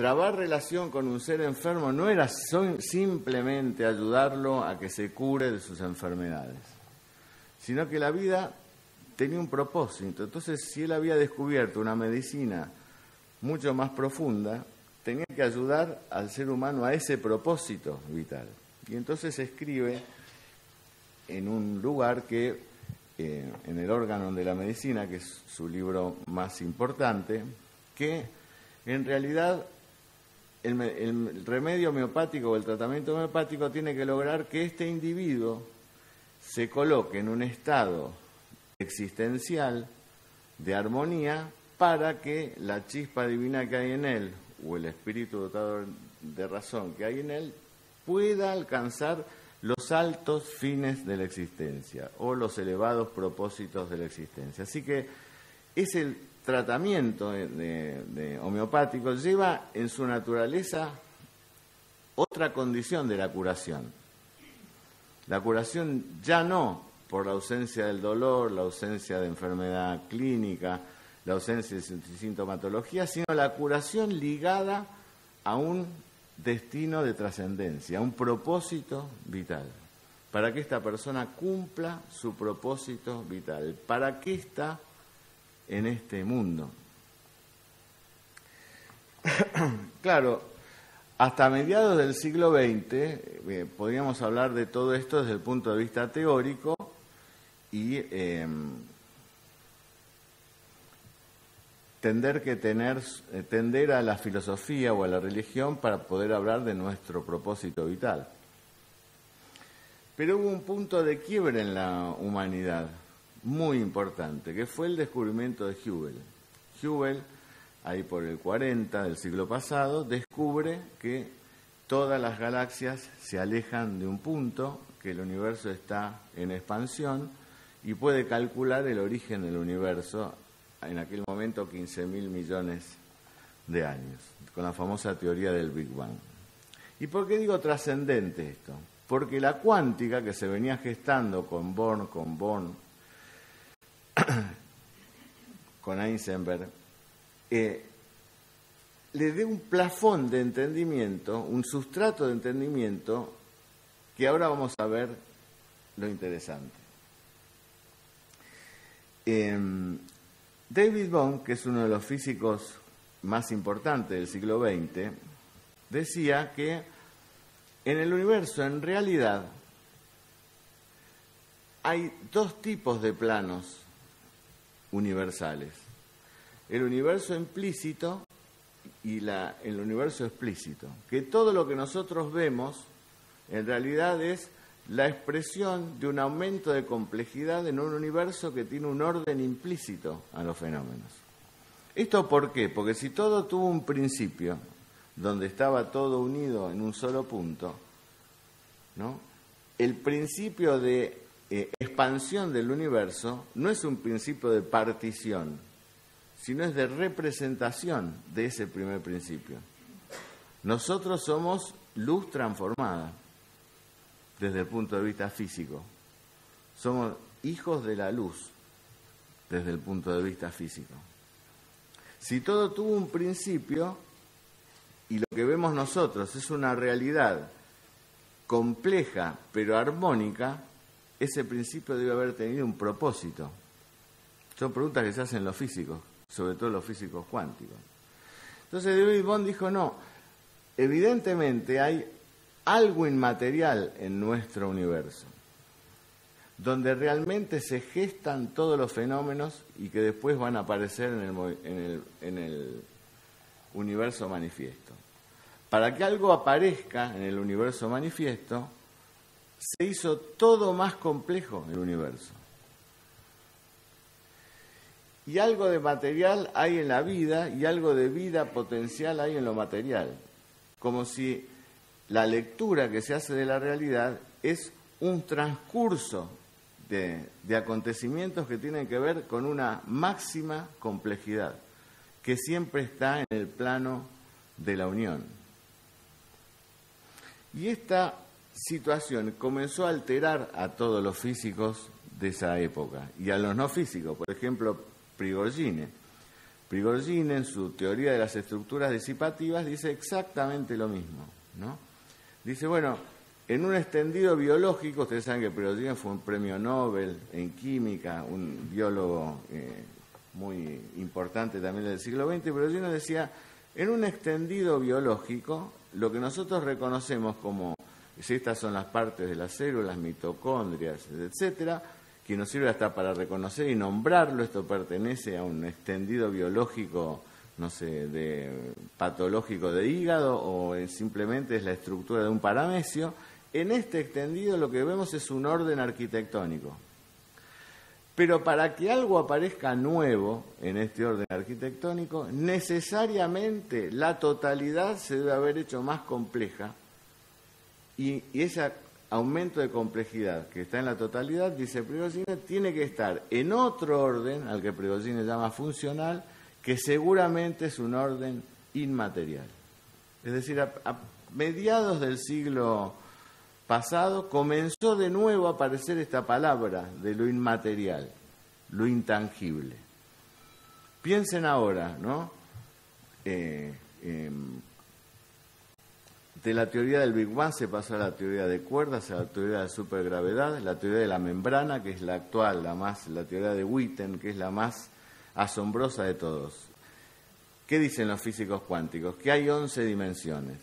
trabar relación con un ser enfermo no era simplemente ayudarlo a que se cure de sus enfermedades, sino que la vida tenía un propósito. Entonces, si él había descubierto una medicina mucho más profunda, tenía que ayudar al ser humano a ese propósito vital. Y entonces escribe en un lugar que, en el órgano de la medicina, que es su libro más importante, que en realidad el remedio homeopático o el tratamiento homeopático tiene que lograr que este individuo se coloque en un estado existencial de armonía para que la chispa divina que hay en él o el espíritu dotado de razón que hay en él pueda alcanzar los altos fines de la existencia o los elevados propósitos de la existencia. Así que es el tratamiento de homeopático lleva en su naturaleza otra condición de la curación. La curación ya no por la ausencia del dolor, la ausencia de enfermedad clínica, la ausencia de sintomatología, sino la curación ligada a un destino de trascendencia, a un propósito vital, para que esta persona cumpla su propósito vital. ¿Para qué está en este mundo? Claro, hasta mediados del siglo XX podríamos hablar de todo esto desde el punto de vista teórico y tender a la filosofía o a la religión para poder hablar de nuestro propósito vital. Pero hubo un punto de quiebre en la humanidad muy importante, que fue el descubrimiento de Hubble. Hubble, ahí por el 40 del siglo pasado, descubre que todas las galaxias se alejan de un punto, que el universo está en expansión y puede calcular el origen del universo en aquel momento 15.000 millones de años, con la famosa teoría del Big Bang. ¿Y por qué digo trascendente esto? Porque la cuántica que se venía gestando con Born, con Heisenberg, le dé un plafón de entendimiento, un sustrato de entendimiento, que ahora vamos a ver lo interesante. David Bohm, que es uno de los físicos más importantes del siglo XX, decía que en el universo, en realidad, hay dos tipos de planos universales: el universo implícito y el universo explícito, que todo lo que nosotros vemos en realidad es la expresión de un aumento de complejidad en un universo que tiene un orden implícito a los fenómenos. ¿Esto por qué? Porque si todo tuvo un principio donde estaba todo unido en un solo punto, ¿no? El principio de expansión del universo no es un principio de partición, sino es de representación de ese primer principio. Nosotros somos luz transformada desde el punto de vista físico. Somos hijos de la luz desde el punto de vista físico. Si todo tuvo un principio y lo que vemos nosotros es una realidad compleja pero armónica, ese principio debe haber tenido un propósito. Son preguntas que se hacen los físicos, sobre todo los físicos cuánticos. Entonces David Bohm dijo, no, evidentemente hay algo inmaterial en nuestro universo, donde realmente se gestan todos los fenómenos y que después van a aparecer en el universo manifiesto. Para que algo aparezca en el universo manifiesto, se hizo todo más complejo el universo. Y algo de material hay en la vida y algo de vida potencial hay en lo material. Como si la lectura que se hace de la realidad es un transcurso de acontecimientos que tienen que ver con una máxima complejidad, que siempre está en el plano de la unión. Y esta situación comenzó a alterar a todos los físicos de esa época y a los no físicos, por ejemplo, Prigogine. Prigogine, en su teoría de las estructuras disipativas, dice exactamente lo mismo, ¿no? Dice, bueno, en un extendido biológico, ustedes saben que Prigogine fue un premio Nobel en química, un biólogo muy importante también del siglo XX, Prigogine decía, en un extendido biológico, lo que nosotros reconocemos como, si estas son las partes de las células, mitocondrias, etcétera, que nos sirve hasta para reconocer y nombrarlo, esto pertenece a un extendido biológico, no sé, patológico de hígado, o simplemente es la estructura de un paramecio. En este extendido lo que vemos es un orden arquitectónico. Pero para que algo aparezca nuevo en este orden arquitectónico, necesariamente la totalidad se debe haber hecho más compleja, y ese aumento de complejidad que está en la totalidad, dice Prigogine, tiene que estar en otro orden, al que Prigogine llama funcional, que seguramente es un orden inmaterial. Es decir, a mediados del siglo pasado comenzó de nuevo a aparecer esta palabra de lo inmaterial, lo intangible. Piensen ahora, ¿no? De la teoría del Big Bang se pasó a la teoría de cuerdas, a la teoría de la supergravedad, la teoría de la membrana, que es la actual, la teoría de Witten, que es la más asombrosa de todos. ¿Qué dicen los físicos cuánticos? Que hay 11 dimensiones.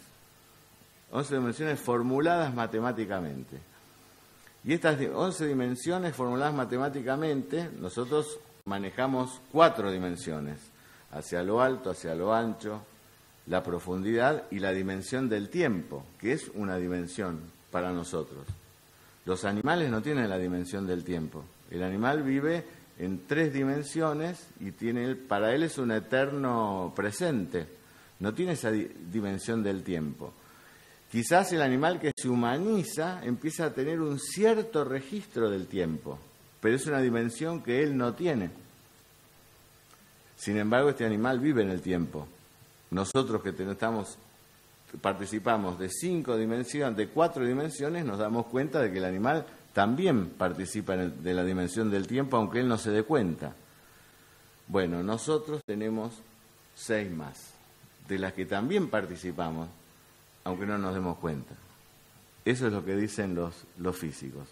11 dimensiones formuladas matemáticamente. Y estas 11 dimensiones formuladas matemáticamente, nosotros manejamos 4 dimensiones, hacia lo alto, hacia lo ancho, la profundidad y la dimensión del tiempo, que es una dimensión para nosotros. Los animales no tienen la dimensión del tiempo. El animal vive en 3 dimensiones y para él es un eterno presente. No tiene esa dimensión del tiempo. Quizás el animal que se humaniza empieza a tener un cierto registro del tiempo, pero es una dimensión que él no tiene. Sin embargo, este animal vive en el tiempo. Nosotros que participamos de 5 dimensiones, de 4 dimensiones, nos damos cuenta de que el animal también participa de la dimensión del tiempo, aunque él no se dé cuenta. Bueno, nosotros tenemos 6 más, de las que también participamos, aunque no nos demos cuenta. Eso es lo que dicen los físicos.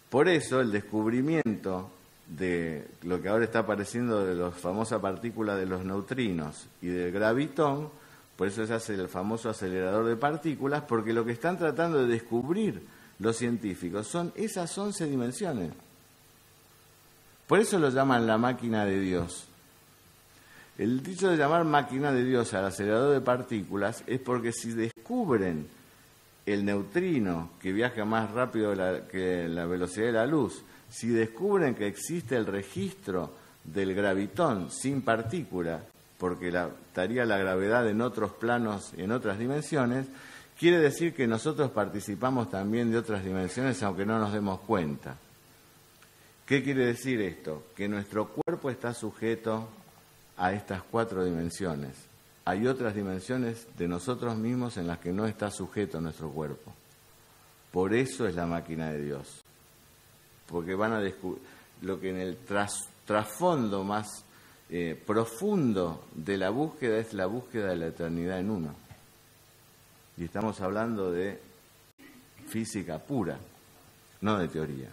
Por eso el descubrimiento de lo que ahora está apareciendo de la famosa partícula de los neutrinos y del gravitón, por eso se hace el famoso acelerador de partículas, porque lo que están tratando de descubrir los científicos son esas 11 dimensiones. Por eso lo llaman la máquina de Dios. El dicho de llamar máquina de Dios al acelerador de partículas es porque si descubren el neutrino que viaja más rápido que la velocidad de la luz, si descubren que existe el registro del gravitón sin partícula, porque estaría la gravedad en otros planos, en otras dimensiones, quiere decir que nosotros participamos también de otras dimensiones aunque no nos demos cuenta. ¿Qué quiere decir esto? Que nuestro cuerpo está sujeto a estas 4 dimensiones. Hay otras dimensiones de nosotros mismos en las que no está sujeto nuestro cuerpo. Por eso es la máquina de Dios. Porque van a descubrir lo que en el trasfondo más profundo de la búsqueda es la búsqueda de la eternidad en uno. Y estamos hablando de física pura, no de teoría.